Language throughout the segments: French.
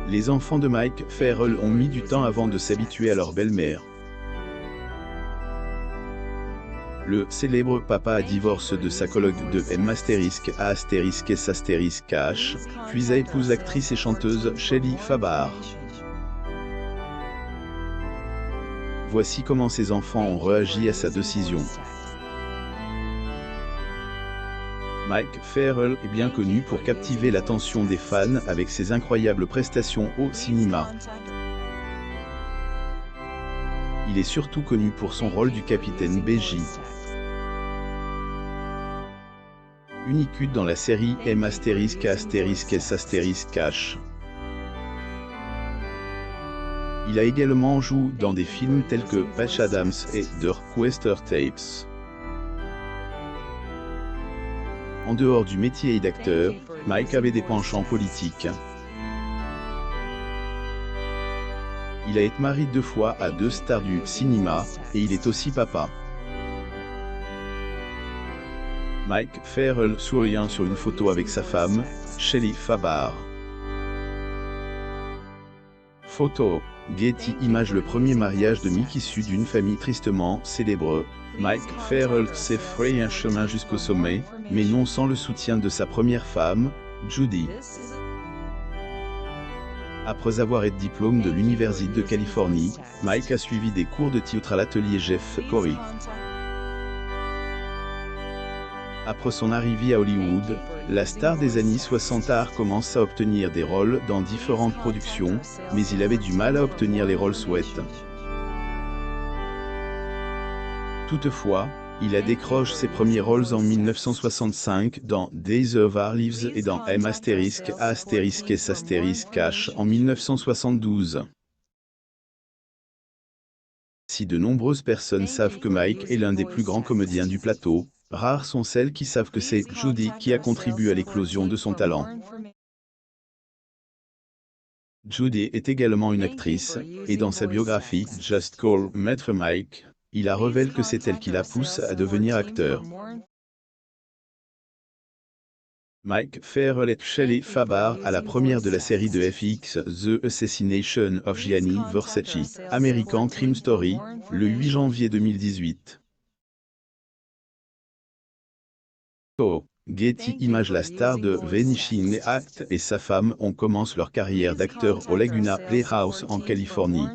Les enfants de Mike Farrell ont mis du temps avant de s'habituer à leur belle-mère. Le célèbre papa divorce de sa colloque de M***A**S**H, puis a épousé l'actrice et chanteuse Shelley Fabares. Voici comment ses enfants ont réagi à sa décision. Mike Farrell est bien connu pour captiver l'attention des fans avec ses incroyables prestations au cinéma. Il est surtout connu pour son rôle du capitaine BJ. Unicute dans la série M***A**S**H. Il a également joué dans des films tels que Patch Adams et The Requester Tapes. En dehors du métier d'acteur, Mike avait des penchants politiques. Il a été marié 2 fois à 2 stars du cinéma, et il est aussi papa. Mike Farrell souriant sur une photo avec sa femme, Shelley Fabares. Photo. Getty Images. Le premier mariage de Mike issu d'une famille tristement célèbre. Mike Farrell s'est frayé un chemin jusqu'au sommet, mais non sans le soutien de sa première femme, Judy. Après avoir été diplôme de l'Université de Californie, Mike a suivi des cours de théâtre à l'atelier Jeff Corey. Après son arrivée à Hollywood, la star des années 60 commence à obtenir des rôles dans différentes productions, mais il avait du mal à obtenir les rôles souhaités. Toutefois, il a décroché ses premiers rôles en 1965 dans Days of Our Lives et dans M***A**S**H en 1972. Si de nombreuses personnes savent que Mike est l'un des plus grands comédiens du plateau, rares sont celles qui savent que c'est Judy qui a contribué à l'éclosion de son talent. Judy est également une actrice, et dans sa biographie « Just Call Maître Mike », il a révélé que c'est elle qui la pousse à devenir acteur. Mike Farrell et Shelley Fabares à la première de la série de FX The Assassination of Gianni Versace, American Crime Story, le 8 janvier 2018. Getty Images. La star de Vanishing Act et sa femme ont commencé leur carrière d'acteur au Laguna Playhouse en Californie.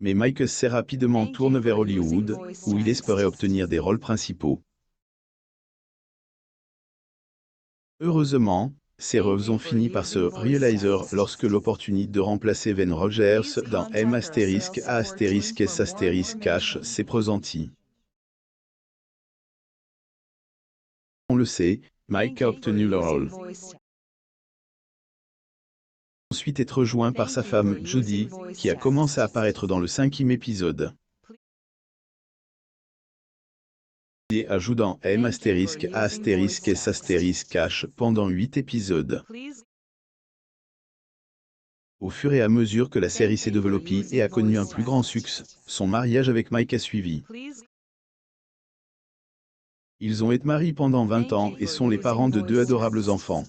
Mais Mike s'est rapidement tourné vers Hollywood, où il espérait obtenir des rôles principaux. Heureusement, ses rêves ont fini par se réaliser lorsque l'opportunité de remplacer Ven Rogers dans M***A**S**H s'est présentie. On le sait, Mike a obtenu le rôle. Ensuite être rejoint par sa femme Judy, qui a commencé à apparaître dans le 5e épisode. Il a joué dans M***A**S**H pendant 8 épisodes. Au fur et à mesure que la série s'est développée et a connu un plus grand succès, son mariage avec Mike a suivi. Ils ont été mariés pendant 20 ans et sont les parents de 2 adorables enfants.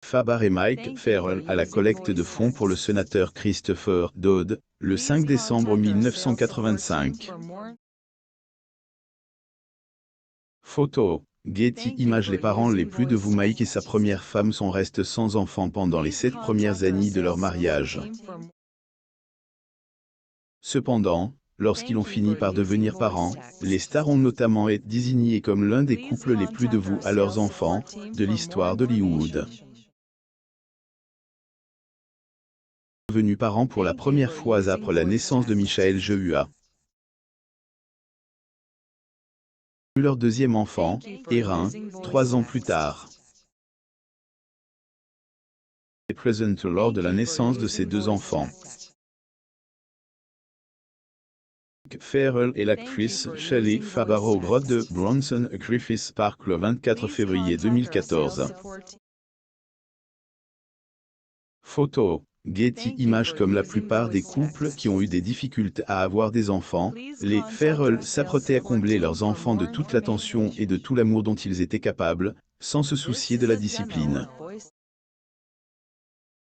Fabares et Mike Farrell à la collecte de fonds pour le sénateur Christopher Dodd, le 5 décembre 1985. Photo. Getty Images. Les parents les plus de vous. Mike et sa première femme sont restés sans enfants pendant les 7 premières années de leur mariage. Cependant, lorsqu'ils ont fini par devenir parents, les stars ont notamment été désignés comme l'un des couples les plus dévoués à leurs enfants de l'histoire d'Hollywood. Devenus parents pour la première fois après la naissance de Michael Yeoh. Leur deuxième enfant, Erin, 3 ans plus tard. Est présent lors de la naissance de ses 2 enfants. Farrell et l'actrice Shelley Fabares aux grottes de Bronson Griffith Park le 24 février 2014. Photo. Getty Images. Comme la plupart des couples qui ont eu des difficultés à avoir des enfants, les Farrell s'apprêtaient à combler leurs enfants de toute l'attention et de tout l'amour dont ils étaient capables, sans se soucier de la discipline.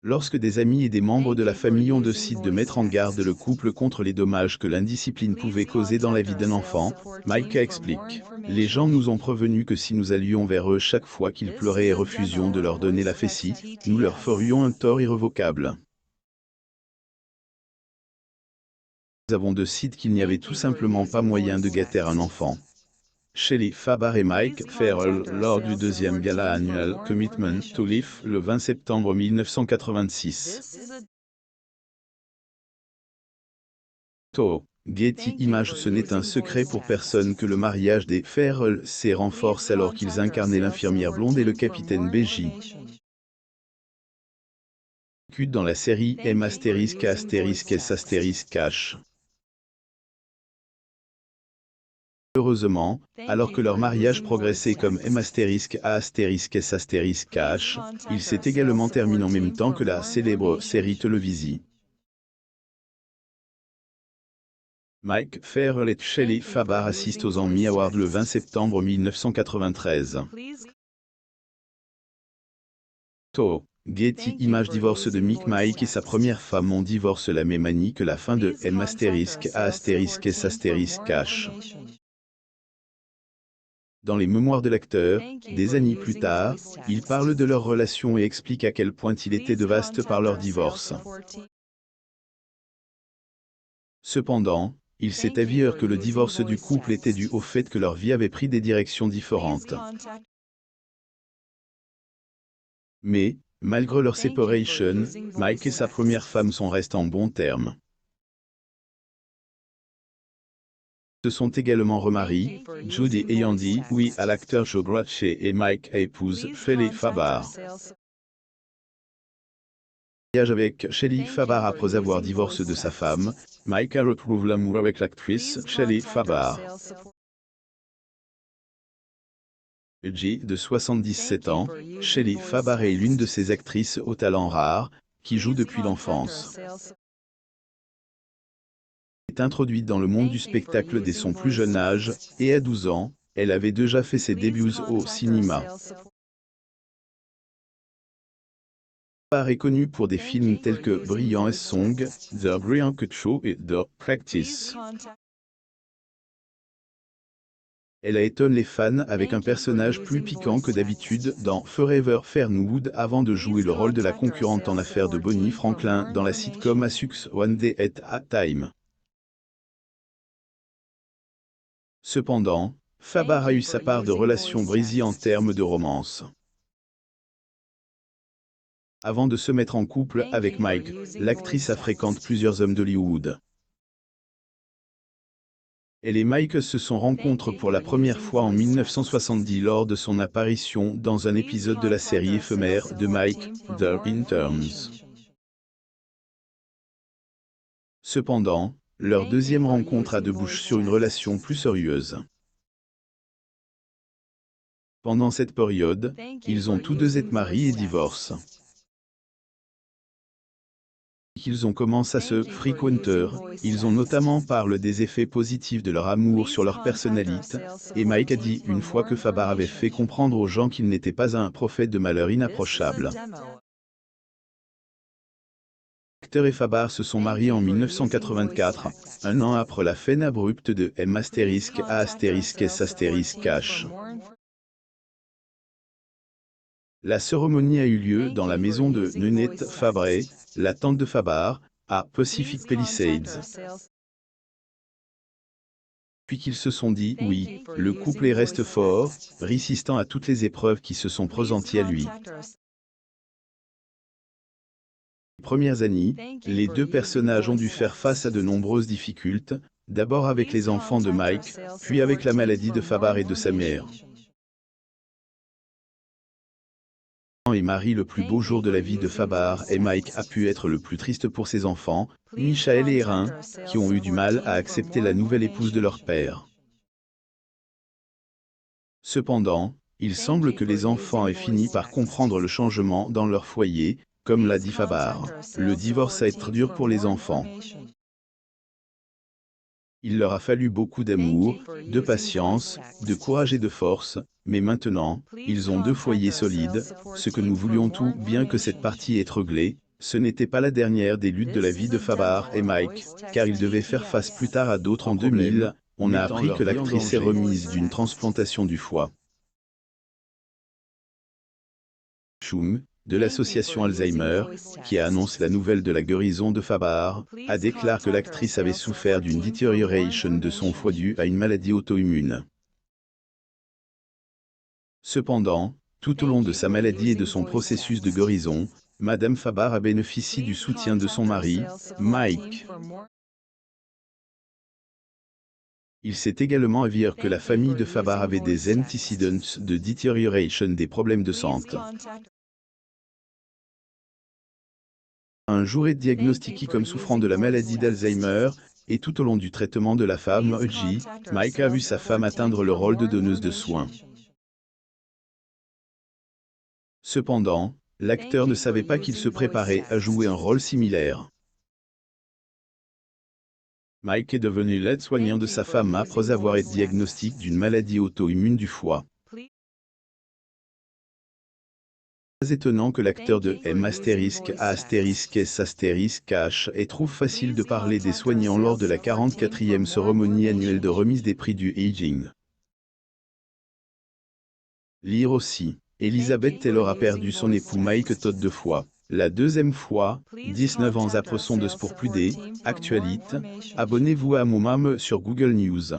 Lorsque des amis et des membres de la famille ont décidé de mettre en garde le couple contre les dommages que l'indiscipline pouvait causer dans la vie d'un enfant, Micah explique. Les gens nous ont prévenus que si nous allions vers eux chaque fois qu'ils pleuraient et refusions de leur donner la vessie, nous leur ferions un tort irrévocable. Nous avons décidé qu'il n'y avait tout simplement pas moyen de gâter un enfant. Shelley Fabar et Mike Farrell lors du deuxième gala annuel Commitment to Life le 20 septembre 1986. Getty Images. Ce n'est un secret pour personne que le mariage des Farrell s'est renforcé alors qu'ils incarnaient l'infirmière blonde et le capitaine Beji. Dans la série M***S***H. Heureusement, alors que leur mariage progressait comme M***A**S***S***H, il s'est également terminé en même temps que la célèbre série télévisée. Mike Farrell et Shelley Fabar assistent aux Emmy Awards le 20 septembre 1993. Getty Images. Divorce de Mick. Mike et sa première femme ont divorcé la même année que la fin de M***A**S***S***H. Dans les mémoires de l'acteur, des années plus tard, il parle de leur relation et explique à quel point il était dévasté par leur divorce. Cependant, il s'est avéré que le divorce du couple était dû au fait que leur vie avait pris des directions différentes. Mais, malgré leur séparation, Mike et sa première femme sont restés en bons termes. Se sont également remariés, Judy ayant dit oui à l'acteur Joe Gracey et Mike a épousé Shelley Fabar. Mariage avec Shelley Fabar. Après avoir divorcé de sa femme, Mike a retrouvé l'amour avec l'actrice Shelley Fabar. Âgée de 77 ans, Shelley Fabar est l'une de ces actrices au talent rare, qui joue depuis l'enfance. Elle est introduite dans le monde du spectacle dès son plus jeune âge, et à 12 ans, elle avait déjà fait ses débuts au cinéma. Fabar est connue pour des films tels que Brilliant Song, The Brian Cut Show et The Practice. Elle a étonné les fans avec un personnage plus piquant que d'habitude dans Forever Fairwood avant de jouer le rôle de la concurrente en affaires de Bonnie Franklin dans la sitcom A Success One Day at a Time. Cependant, Fabar a eu sa part de relations brisées en termes de romance. Avant de se mettre en couple avec Mike, l'actrice a fréquenté plusieurs hommes d'Hollywood. Elle et Mike se sont rencontrés pour la première fois en 1970 lors de son apparition dans un épisode de la série éphémère de Mike, The Interns. Cependant, leur deuxième rencontre a débouché sur une relation plus sérieuse. Pendant cette période, ils ont tous deux été mariés et divorcés. Qu'ils ont commencé à se fréquenter, ils ont notamment parlé des effets positifs de leur amour sur leur personnalité, et Mike a dit une fois que Fabar avait fait comprendre aux gens qu'il n'était pas un prophète de malheur inapprochable. L'acteur et Fabar se sont mariés en 1984, un an après la fin abrupte de M***A**S***S***H. La cérémonie a eu lieu dans la maison de Nanette Fabre, la tante de Fabar, à Pacific Palisades. Puis qu'ils se sont dit oui, le couple reste fort, résistant à toutes les épreuves qui se sont présentées à lui. Les premières années, les deux personnages ont dû faire face à de nombreuses difficultés, d'abord avec les enfants de Mike, puis avec la maladie de Fabar et de sa mère. Et Marie. Le plus beau jour de la vie de Fabar et Mike a pu être le plus triste pour ses enfants, Michael et Erin, qui ont eu du mal à accepter la nouvelle épouse de leur père. Cependant, il semble que les enfants aient fini par comprendre le changement dans leur foyer, comme l'a dit Fabar. Le divorce a été dur pour les enfants. Il leur a fallu beaucoup d'amour, de patience, de courage et de force, mais maintenant, ils ont deux foyers solides, ce que nous voulions tout bien que cette partie ait réglée. Ce n'était pas la dernière des luttes de la vie de Fabar et Mike, car ils devaient faire face plus tard à d'autres en 2000. On a appris que l'actrice est remise d'une transplantation du foie. Schum, de l'association Alzheimer, qui a annoncé la nouvelle de la guérison de Fabar, a déclaré que l'actrice avait souffert d'une détérioration de son foie due à une maladie auto-immune. Cependant, tout au long de sa maladie et de son processus de guérison, Madame Fabar a bénéficié du soutien de son mari, Mike. Il s'est également avéré que la famille de Fabar avait des antécédents de détérioration des problèmes de santé. Un jour est diagnostiqué comme souffrant de la maladie d'Alzheimer, et tout au long du traitement de la femme G, Mike a vu sa femme atteindre le rôle de donneuse de soins. Cependant, l'acteur ne savait pas qu'il se préparait à jouer un rôle similaire. Mike est devenu l'aide-soignant de sa femme après avoir été diagnostiqué d'une maladie auto-immune du foie. Pas étonnant que l'acteur de M*A**S*H et trouve facile de parler des soignants lors de la 44e cérémonie annuelle de remise des prix du aging. Lire aussi, Elizabeth Taylor a perdu son époux Mike Todd deux fois. La deuxième fois, 19 ans après son deuil. Pour plus d'actualités, abonnez-vous à mon sur Google News.